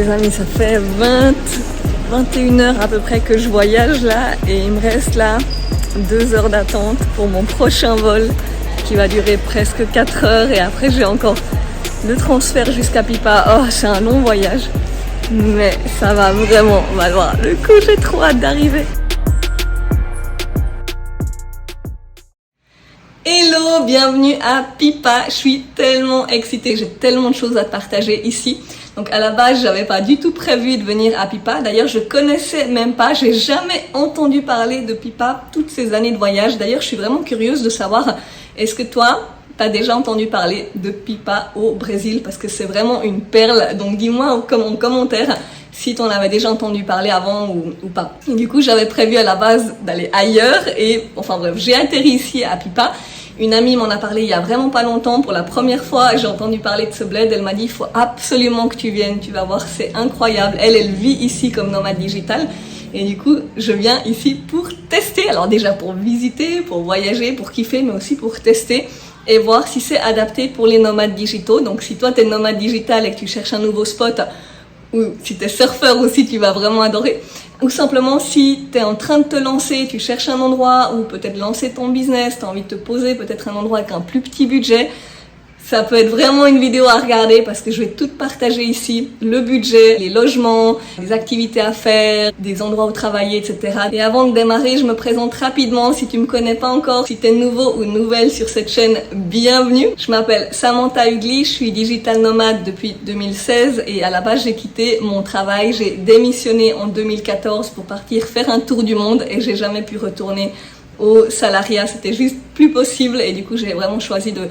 amis, ça fait 21 heures à peu près que je voyage là et il me reste là 2 heures d'attente pour mon prochain vol qui va durer presque 4 heures et après j'ai encore le transfert jusqu'à Pipa. Oh, c'est un long voyage, mais ça va vraiment valoir le coup, j'ai trop hâte d'arriver. Hello, bienvenue à Pipa, je suis tellement excitée, j'ai tellement de choses à te partager ici. Donc à la base, j'avais pas du tout prévu de venir à Pipa. D'ailleurs, je connaissais même pas, j'ai jamais entendu parler de Pipa toutes ces années de voyage. D'ailleurs, je suis vraiment curieuse de savoir, est-ce que toi, t'as déjà entendu parler de Pipa au Brésil? Parce que c'est vraiment une perle. Donc dis-moi en commentaire si t'en avais déjà entendu parler avant ou pas. Et du coup, j'avais prévu à la base d'aller ailleurs et enfin bref, j'ai atterri ici à Pipa. Une amie m'en a parlé il y a vraiment pas longtemps. Pour la première fois, j'ai entendu parler de ce bled. Elle m'a dit, il faut absolument que tu viennes. Tu vas voir, c'est incroyable. Elle vit ici comme nomade digital. Et du coup, je viens ici pour tester. Alors déjà pour visiter, pour voyager, pour kiffer, mais aussi pour tester et voir si c'est adapté pour les nomades digitaux. Donc si toi, tu es nomade digital et que tu cherches un nouveau spot, ou si tu es surfeur aussi, tu vas vraiment adorer. Ou simplement, si tu es en train de te lancer, tu cherches un endroit ou peut-être lancer ton business, tu as envie de te poser peut-être un endroit avec un plus petit budget, ça peut être vraiment une vidéo à regarder parce que je vais tout partager ici. Le budget, les logements, les activités à faire, des endroits où travailler, etc. Et avant de démarrer, je me présente rapidement. Si tu me connais pas encore, si tu es nouveau ou nouvelle sur cette chaîne, bienvenue. Je m'appelle Samantha Ugli, je suis digital nomade depuis 2016 et à la base, j'ai quitté mon travail. J'ai démissionné en 2014 pour partir faire un tour du monde et j'ai jamais pu retourner au salariat. C'était juste plus possible et du coup, j'ai vraiment choisi de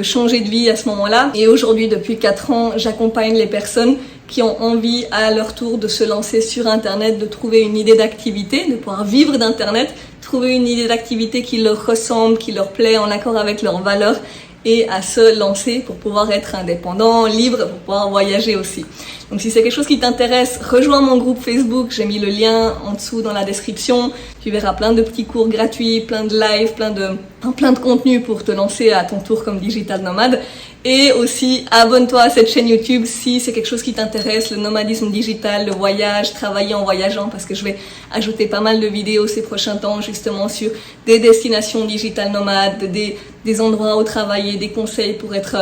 changer de vie à ce moment-là. Et aujourd'hui, depuis 4 ans, j'accompagne les personnes qui ont envie à leur tour de se lancer sur Internet, de trouver une idée d'activité, de pouvoir vivre d'Internet, trouver une idée d'activité qui leur ressemble, qui leur plaît, en accord avec leurs valeurs et à se lancer pour pouvoir être indépendant, libre, pour pouvoir voyager aussi. Donc si c'est quelque chose qui t'intéresse, rejoins mon groupe Facebook, j'ai mis le lien en dessous dans la description. Tu verras plein de petits cours gratuits, plein de lives, plein de contenus pour te lancer à ton tour comme digital nomade. Et aussi, abonne-toi à cette chaîne YouTube si c'est quelque chose qui t'intéresse, le nomadisme digital, le voyage, travailler en voyageant, parce que je vais ajouter pas mal de vidéos ces prochains temps justement sur des destinations digital nomades, des endroits où travailler, des conseils pour être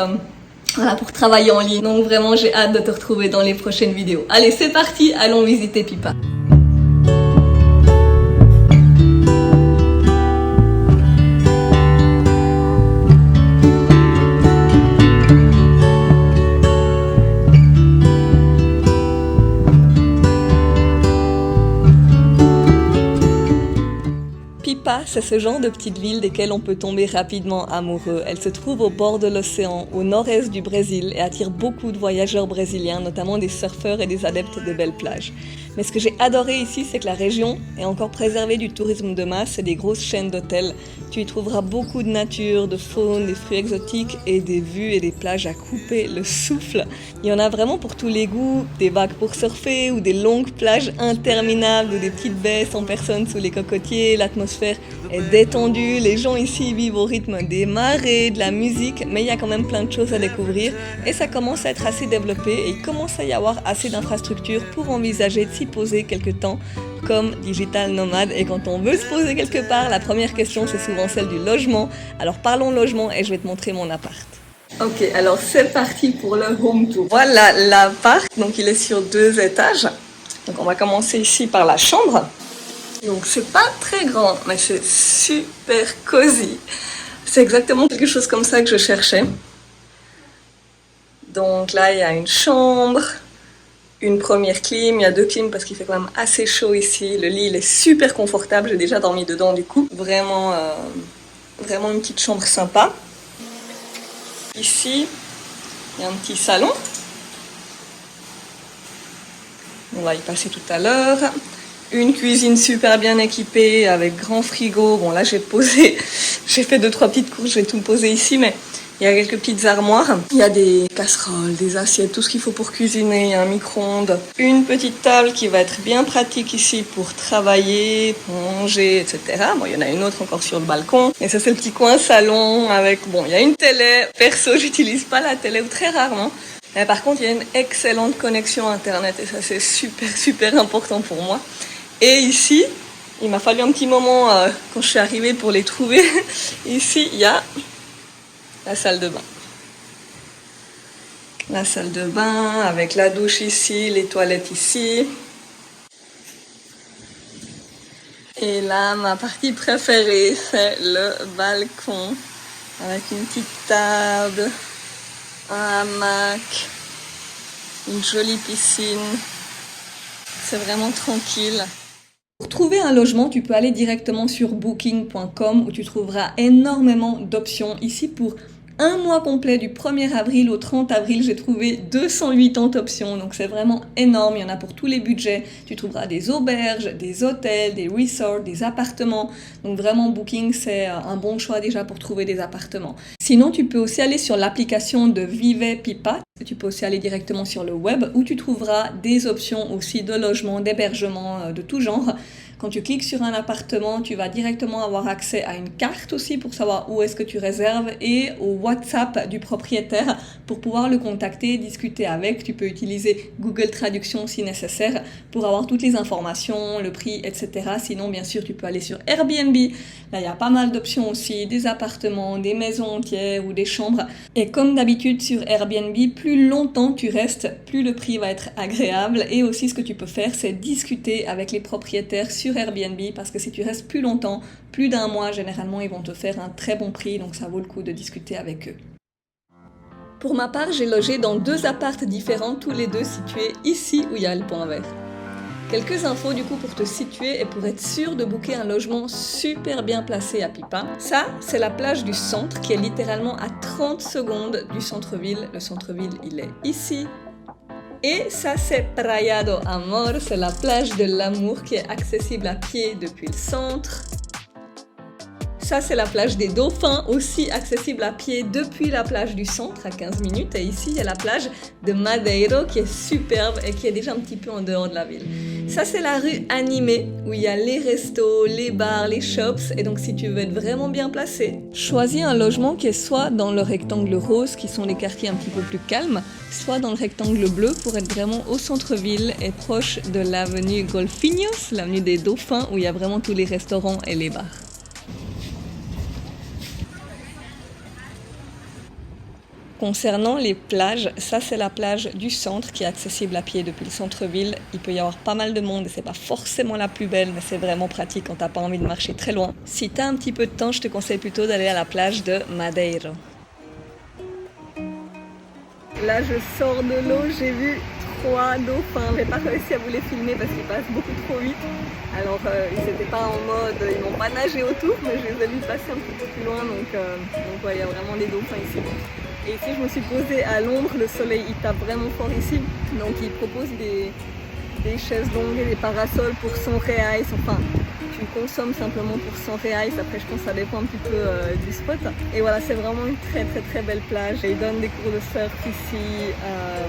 pour travailler en ligne. Donc vraiment, j'ai hâte de te retrouver dans les prochaines vidéos. Allez, c'est parti, allons visiter Pipa. Pipa, c'est ce genre de petite ville desquelles on peut tomber rapidement amoureux. Elle se trouve au bord de l'océan, au nord-est du Brésil et attire beaucoup de voyageurs brésiliens, notamment des surfeurs et des adeptes de belles plages. Mais ce que j'ai adoré ici, c'est que la région est encore préservée du tourisme de masse et des grosses chaînes d'hôtels. Tu y trouveras beaucoup de nature, de faune, des fruits exotiques et des vues et des plages à couper le souffle. Il y en a vraiment pour tous les goûts, des vagues pour surfer ou des longues plages interminables ou des petites baies sans personne sous les cocotiers. L'atmosphère est détendue, les gens ici vivent au rythme des marées, de la musique, mais il y a quand même plein de choses à découvrir et ça commence à être assez développé et il commence à y avoir assez d'infrastructures pour envisager de s'y poser quelque temps comme digital nomade. Et quand on veut se poser quelque part, la première question c'est souvent celle du logement. Alors parlons logement et je vais te montrer mon appart. Ok, alors c'est parti pour le home tour. Voilà l'appart, donc il est sur 2 étages. Donc on va commencer ici par la chambre. Donc c'est pas très grand, mais c'est super cosy. C'est exactement quelque chose comme ça que je cherchais. Donc là il y a une chambre, une première clim, il y a 2 clims parce qu'il fait quand même assez chaud ici. Le lit il est super confortable, j'ai déjà dormi dedans du coup. Vraiment une petite chambre sympa. Ici, il y a un petit salon. On va y passer tout à l'heure. Une cuisine super bien équipée avec grand frigo. Bon là j'ai fait 2-3 petites courses, je vais tout poser ici, mais il y a quelques petites armoires. Il y a des casseroles, des assiettes, tout ce qu'il faut pour cuisiner. Il y a un micro-ondes. Une petite table qui va être bien pratique ici pour travailler, pour manger, etc. Bon, il y en a une autre encore sur le balcon. Et ça, c'est le petit coin salon avec, bon, il y a une télé. Perso, j'utilise pas la télé ou très rarement. Mais par contre, il y a une excellente connexion Internet et ça, c'est super important pour moi. Et ici, il m'a fallu un petit moment quand je suis arrivée pour les trouver. Ici, il y a la salle de bain. La salle de bain avec la douche ici, les toilettes ici. Et là, ma partie préférée, c'est le balcon. Avec une petite table, un hamac, une jolie piscine. C'est vraiment tranquille. Pour trouver un logement, tu peux aller directement sur booking.com où tu trouveras énormément d'options. Ici, pour un mois complet du 1er avril au 30 avril, j'ai trouvé 280 options. Donc c'est vraiment énorme, il y en a pour tous les budgets. Tu trouveras des auberges, des hôtels, des resorts, des appartements. Donc vraiment, Booking, c'est un bon choix déjà pour trouver des appartements. Sinon, tu peux aussi aller sur l'application de Vive Pipa. Tu peux aussi aller directement sur le web où tu trouveras des options aussi de logement, d'hébergement de tout genre. Quand tu cliques sur un appartement, tu vas directement avoir accès à une carte aussi pour savoir où est-ce que tu réserves et au WhatsApp du propriétaire pour pouvoir le contacter, discuter avec. Tu peux utiliser Google Traduction si nécessaire pour avoir toutes les informations, le prix, etc. Sinon, bien sûr, tu peux aller sur Airbnb. Là, il y a pas mal d'options aussi, des appartements, des maisons entières ou des chambres. Et comme d'habitude sur Airbnb, plus longtemps tu restes, plus le prix va être agréable. Et aussi, ce que tu peux faire, c'est discuter avec les propriétaires sur Airbnb parce que si tu restes plus longtemps, plus d'un mois, généralement, ils vont te faire un très bon prix. Donc, ça vaut le coup de discuter avec eux. Pour ma part, j'ai logé dans 2 apparts différents, tous les deux situés ici où il y a le point vert. Quelques infos du coup pour te situer et pour être sûr de booker un logement super bien placé à Pipa. Ça, c'est la plage du centre qui est littéralement à 30 secondes du centre-ville. Le centre-ville, il est ici. Et ça, c'est Praia do Amor, c'est la plage de l'amour qui est accessible à pied depuis le centre. Ça, c'est la plage des Dauphins, aussi accessible à pied depuis la plage du centre, à 15 minutes. Et ici, il y a la plage de Madeiro, qui est superbe et qui est déjà un petit peu en dehors de la ville. Ça, c'est la rue animée, où il y a les restos, les bars, les shops. Et donc, si tu veux être vraiment bien placé, choisis un logement qui est soit dans le rectangle rose, qui sont les quartiers un petit peu plus calmes, soit dans le rectangle bleu pour être vraiment au centre-ville et proche de l'avenue Golfinhos, l'avenue des Dauphins, où il y a vraiment tous les restaurants et les bars. Concernant les plages, ça c'est la plage du centre qui est accessible à pied depuis le centre-ville. Il peut y avoir pas mal de monde et c'est pas forcément la plus belle, mais c'est vraiment pratique quand t'as pas envie de marcher très loin. Si t'as un petit peu de temps, je te conseille plutôt d'aller à la plage de Madeiro. Là je sors de l'eau, j'ai vu 3 dauphins. J'ai pas réussi à vous les filmer parce qu'ils passent beaucoup trop vite. Alors ils n'étaient pas en mode, ils n'ont pas nagé autour, mais je les ai vus passer un petit peu plus loin. Donc ouais, il y a vraiment des dauphins ici. Et ici, je me suis posée à l'ombre, le soleil il tape vraiment fort ici. Donc ils proposent des chaises longues et des parasols pour 100 reais. Enfin, tu consommes simplement pour 100 reais. Après, je pense que ça dépend un petit peu du spot. Et voilà, c'est vraiment une très belle plage. Et ils donnent des cours de surf ici.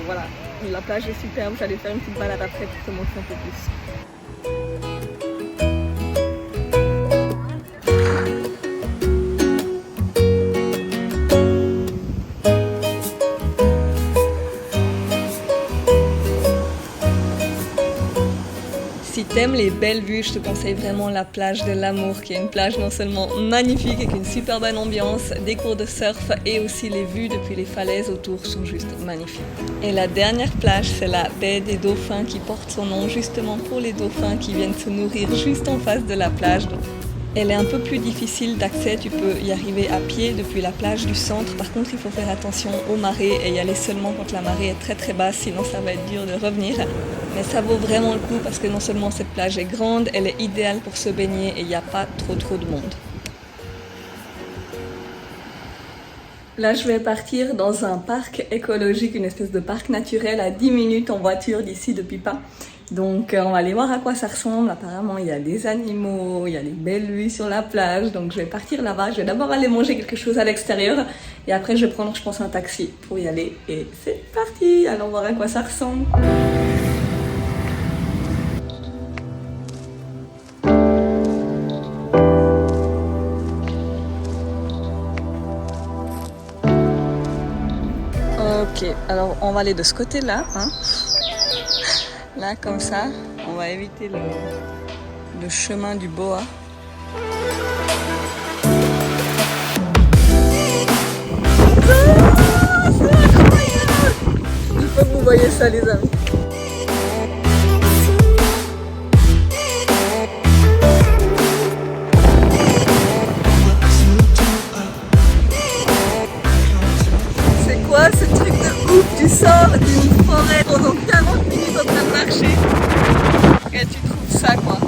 Voilà, la plage est superbe. J'allais faire une petite balade après pour te montrer un peu plus. Si t'aimes les belles vues, je te conseille vraiment la plage de l'amour, qui est une plage non seulement magnifique avec une super bonne ambiance, des cours de surf et aussi les vues depuis les falaises autour sont juste magnifiques. Et la dernière plage, c'est la baie des dauphins qui porte son nom justement pour les dauphins qui viennent se nourrir juste en face de la plage. Elle est un peu plus difficile d'accès, tu peux y arriver à pied depuis la plage du centre. Par contre, il faut faire attention aux marées et y aller seulement quand la marée est très basse, sinon ça va être dur de revenir. Mais ça vaut vraiment le coup parce que non seulement cette plage est grande, elle est idéale pour se baigner et il n'y a pas trop de monde. Là, je vais partir dans un parc écologique, une espèce de parc naturel à 10 minutes en voiture d'ici de Pipa. Donc on va aller voir à quoi ça ressemble. Apparemment il y a des animaux, il y a des belles vues sur la plage. Donc je vais partir là-bas, je vais d'abord aller manger quelque chose à l'extérieur. Et après je vais prendre je pense un taxi pour y aller. Et c'est parti, allons voir à quoi ça ressemble. Ok, alors on va aller de ce côté-là, hein. Là, comme ça, on va éviter le chemin du boa. C'est incroyable! Il faut que vous voyez ça, les amis. C'est quoi ce truc de ouf? Tu sors d'une forêt pendant 40 minutes en train de marcher et tu trouves ça, quoi.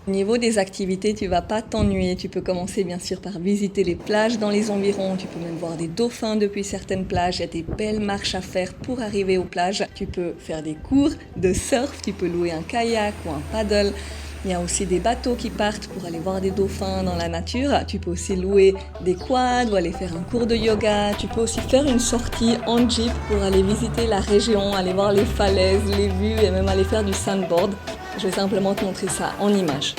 Au niveau des activités, tu vas pas t'ennuyer. Tu peux commencer bien sûr par visiter les plages dans les environs. Tu peux même voir des dauphins depuis certaines plages. Il y a des belles marches à faire pour arriver aux plages. Tu peux faire des cours de surf. Tu peux louer un kayak ou un paddle. Il y a aussi des bateaux qui partent pour aller voir des dauphins dans la nature. Tu peux aussi louer des quads ou aller faire un cours de yoga. Tu peux aussi faire une sortie en jeep pour aller visiter la région, aller voir les falaises, les vues et même aller faire du sandboard. Je vais simplement te montrer ça en images.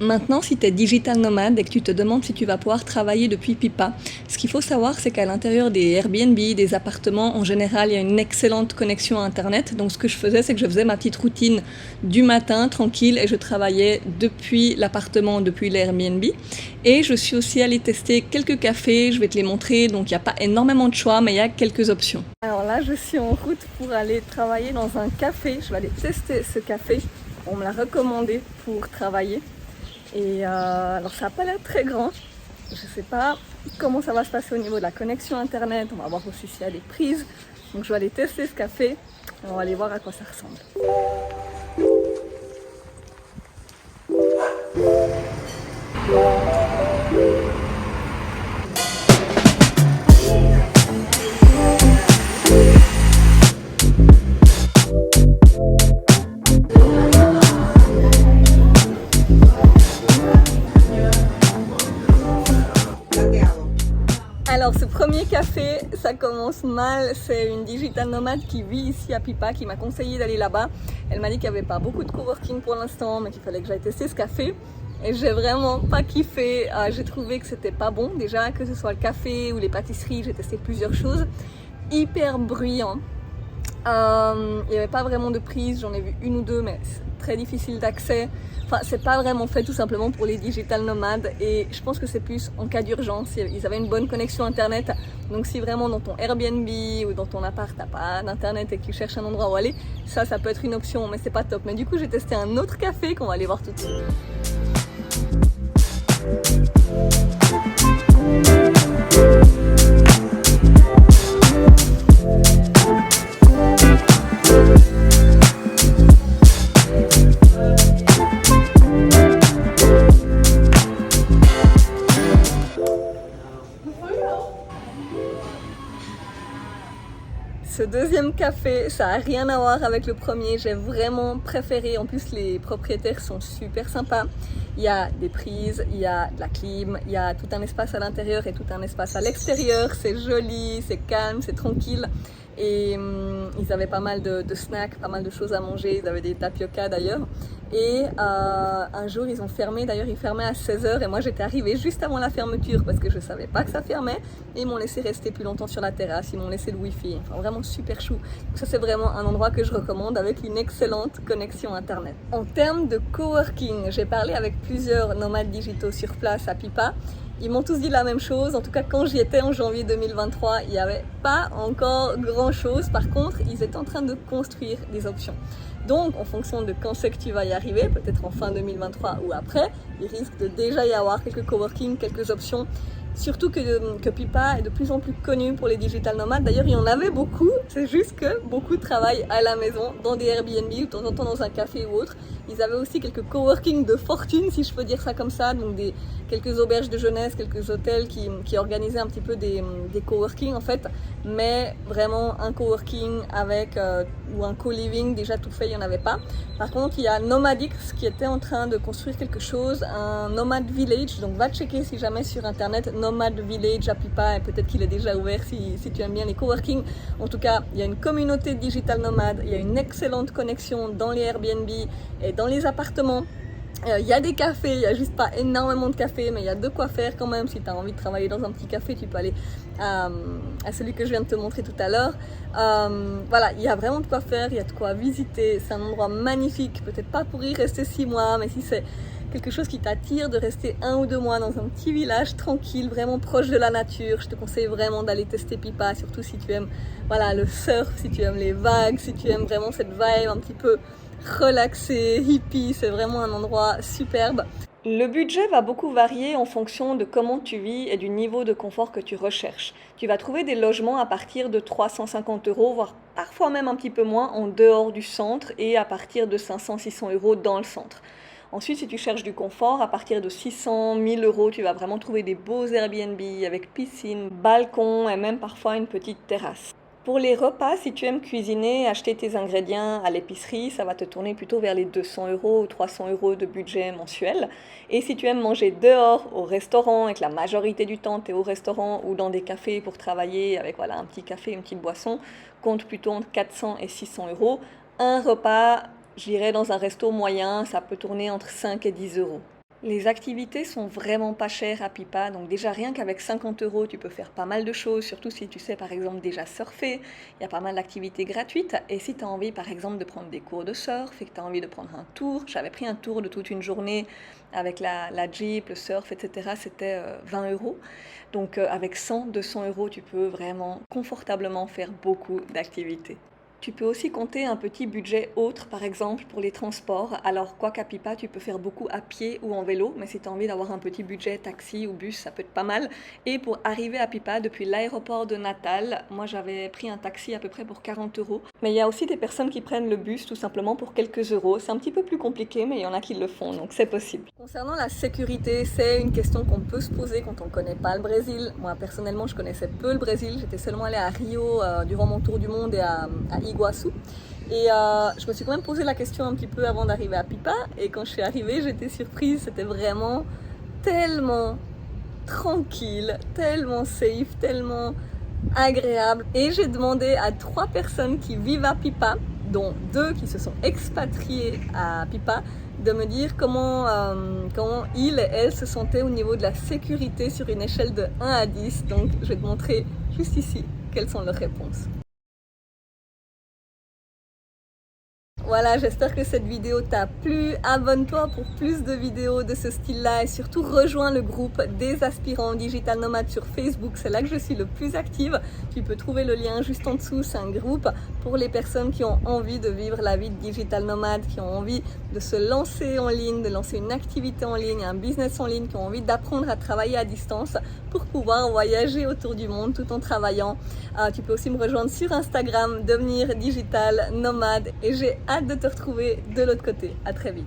Maintenant, si tu es digital nomade et que tu te demandes si tu vas pouvoir travailler depuis Pipa, ce qu'il faut savoir, c'est qu'à l'intérieur des Airbnb, des appartements, en général, il y a une excellente connexion à Internet. Donc, ce que je faisais, c'est que je faisais ma petite routine du matin, tranquille, et je travaillais depuis l'appartement, depuis l'Airbnb. Et je suis aussi allée tester quelques cafés, je vais te les montrer. Donc, il n'y a pas énormément de choix, mais il y a quelques options. Alors là, je suis en route pour aller travailler dans un café. Je vais aller tester ce café. On me l'a recommandé pour travailler. Et alors ça n'a pas l'air très grand, je ne sais pas comment ça va se passer au niveau de la connexion internet, on va voir aussi s'il y a des prises. Donc je vais aller tester ce café et on va aller voir à quoi ça ressemble. Alors ce premier café, ça commence mal, c'est une digital nomade qui vit ici à Pipa qui m'a conseillé d'aller là-bas. Elle m'a dit qu'il n'y avait pas beaucoup de coworking pour l'instant, mais qu'il fallait que j'aille tester ce café. Et j'ai vraiment pas kiffé, j'ai trouvé que c'était pas bon déjà, que ce soit le café ou les pâtisseries, j'ai testé plusieurs choses. Hyper bruyant, il n'y avait pas vraiment de prise, j'en ai vu une ou deux, mais c'est très difficile d'accès. Enfin, c'est pas vraiment fait tout simplement pour les digital nomades et je pense que c'est plus en cas d'urgence. Ils avaient une bonne connexion internet, donc si vraiment dans ton Airbnb ou dans ton appart t'as pas d'internet et que tu cherches un endroit où aller, ça peut être une option, mais c'est pas top. Mais du coup j'ai testé un autre café qu'on va aller voir tout de suite. Ce deuxième café, ça n'a rien à voir avec le premier, j'ai vraiment préféré. En plus, les propriétaires sont super sympas. Il y a des prises, il y a de la clim, il y a tout un espace à l'intérieur et tout un espace à l'extérieur. C'est joli, c'est calme, c'est tranquille. Et ils avaient pas mal de snacks, pas mal de choses à manger. Ils avaient des tapioca d'ailleurs. Et un jour, ils ont fermé. D'ailleurs, ils fermaient à 16h. Et moi, j'étais arrivée juste avant la fermeture parce que je savais pas que ça fermait. Et ils m'ont laissé rester plus longtemps sur la terrasse. Ils m'ont laissé le wifi. Enfin, vraiment super chou. Donc ça, c'est vraiment un endroit que je recommande avec une excellente connexion Internet. En termes de coworking, j'ai parlé avec plusieurs nomades digitaux sur place à Pipa. Ils m'ont tous dit la même chose. En tout cas, quand j'y étais en janvier 2023, il n'y avait pas encore grand-chose. Par contre, ils étaient en train de construire des options. Donc, en fonction de quand c'est que tu vas y arriver, peut-être en fin 2023 ou après, il risque de déjà y avoir quelques coworking, quelques options. Surtout que Pipa est de plus en plus connu pour les digital nomades. D'ailleurs, il y en avait beaucoup. C'est juste que beaucoup travaillent à la maison, dans des Airbnb ou de temps en temps dans un café ou autre. Ils avaient aussi quelques coworking de fortune, si je peux dire ça comme ça. Donc quelques auberges de jeunesse, quelques hôtels qui organisaient un petit peu des coworking en fait. Mais vraiment un coworking avec ou un co-living déjà tout fait, il n'y en avait pas. Par contre, il y a Nomadix qui était en train de construire quelque chose, un Nomad Village. Donc va checker si jamais sur internet Nomad Village à Pipa, et peut-être qu'il est déjà ouvert si tu aimes bien les coworking. En tout cas, il y a une communauté digital nomade, il y a une excellente connexion dans les Airbnb et dans les appartements. Il y a des cafés, il n'y a juste pas énormément de cafés, mais il y a de quoi faire quand même. Si tu as envie de travailler dans un petit café, tu peux aller à celui que je viens de te montrer tout à l'heure. Voilà, il y a vraiment de quoi faire, il y a de quoi visiter. C'est un endroit magnifique, peut-être pas pour y rester 6 mois, mais si c'est quelque chose qui t'attire de rester 1 ou 2 mois dans un petit village tranquille, vraiment proche de la nature, je te conseille vraiment d'aller tester Pipa, surtout si tu aimes le surf, si tu aimes les vagues, si tu aimes vraiment cette vibe un petit peu relaxé, hippie, c'est vraiment un endroit superbe. Le budget va beaucoup varier en fonction de comment tu vis et du niveau de confort que tu recherches. Tu vas trouver des logements à partir de 350 €, voire parfois même un petit peu moins en dehors du centre et à partir de 500-600 € dans le centre. Ensuite, si tu cherches du confort, à partir de 600-1000 €, tu vas vraiment trouver des beaux Airbnb avec piscine, balcon et même parfois une petite terrasse. Pour les repas, si tu aimes cuisiner, acheter tes ingrédients à l'épicerie, ça va te tourner plutôt vers les 200 € ou 300 € de budget mensuel. Et si tu aimes manger dehors, au restaurant, et que la majorité du temps tu es au restaurant ou dans des cafés pour travailler avec un petit café, une petite boisson, compte plutôt entre 400 et 600 €. Un repas, je dirais dans un resto moyen, ça peut tourner entre 5 et 10 €. Les activités sont vraiment pas chères à Pipa, donc déjà rien qu'avec 50 € tu peux faire pas mal de choses, surtout si tu sais par exemple déjà surfer, il y a pas mal d'activités gratuites. Et si tu as envie par exemple de prendre des cours de surf et que tu as envie de prendre un tour, j'avais pris un tour de toute une journée avec la Jeep, le surf, etc. C'était 20 €. Donc avec 100-200 € tu peux vraiment confortablement faire beaucoup d'activités. Tu peux aussi compter un petit budget autre, par exemple pour les transports. Alors, quoi qu'à Pipa, tu peux faire beaucoup à pied ou en vélo, mais si tu as envie d'avoir un petit budget taxi ou bus, ça peut être pas mal. Et pour arriver à Pipa depuis l'aéroport de Natal, moi j'avais pris un taxi à peu près pour 40 €. Mais il y a aussi des personnes qui prennent le bus tout simplement pour quelques euros. C'est un petit peu plus compliqué, mais il y en a qui le font, donc c'est possible. Concernant la sécurité, c'est une question qu'on peut se poser quand on ne connaît pas le Brésil. Moi, personnellement, je connaissais peu le Brésil. J'étais seulement allée à Rio durant mon tour du monde et à Iguaçu. Et je me suis quand même posé la question un petit peu avant d'arriver à Pipa. Et quand je suis arrivée, j'étais surprise. C'était vraiment tellement tranquille, tellement safe, tellement agréable. Et j'ai demandé à 3 personnes qui vivent à Pipa, dont 2 qui se sont expatriées à Pipa, de me dire comment ils et elles se sentaient au niveau de la sécurité sur une échelle de 1 à 10. Donc je vais te montrer juste ici quelles sont leurs réponses. Voilà, j'espère que cette vidéo t'a plu. Abonne-toi pour plus de vidéos de ce style-là et surtout rejoins le groupe des aspirants digital nomades sur Facebook. C'est là que je suis le plus active. Tu peux trouver le lien juste en dessous. C'est un groupe pour les personnes qui ont envie de vivre la vie de digital nomade, qui ont envie de se lancer en ligne, de lancer une activité en ligne, un business en ligne, qui ont envie d'apprendre à travailler à distance pour pouvoir voyager autour du monde tout en travaillant. Tu peux aussi me rejoindre sur Instagram, devenir digital nomade et j'ai hâte de te retrouver de l'autre côté. À très vite.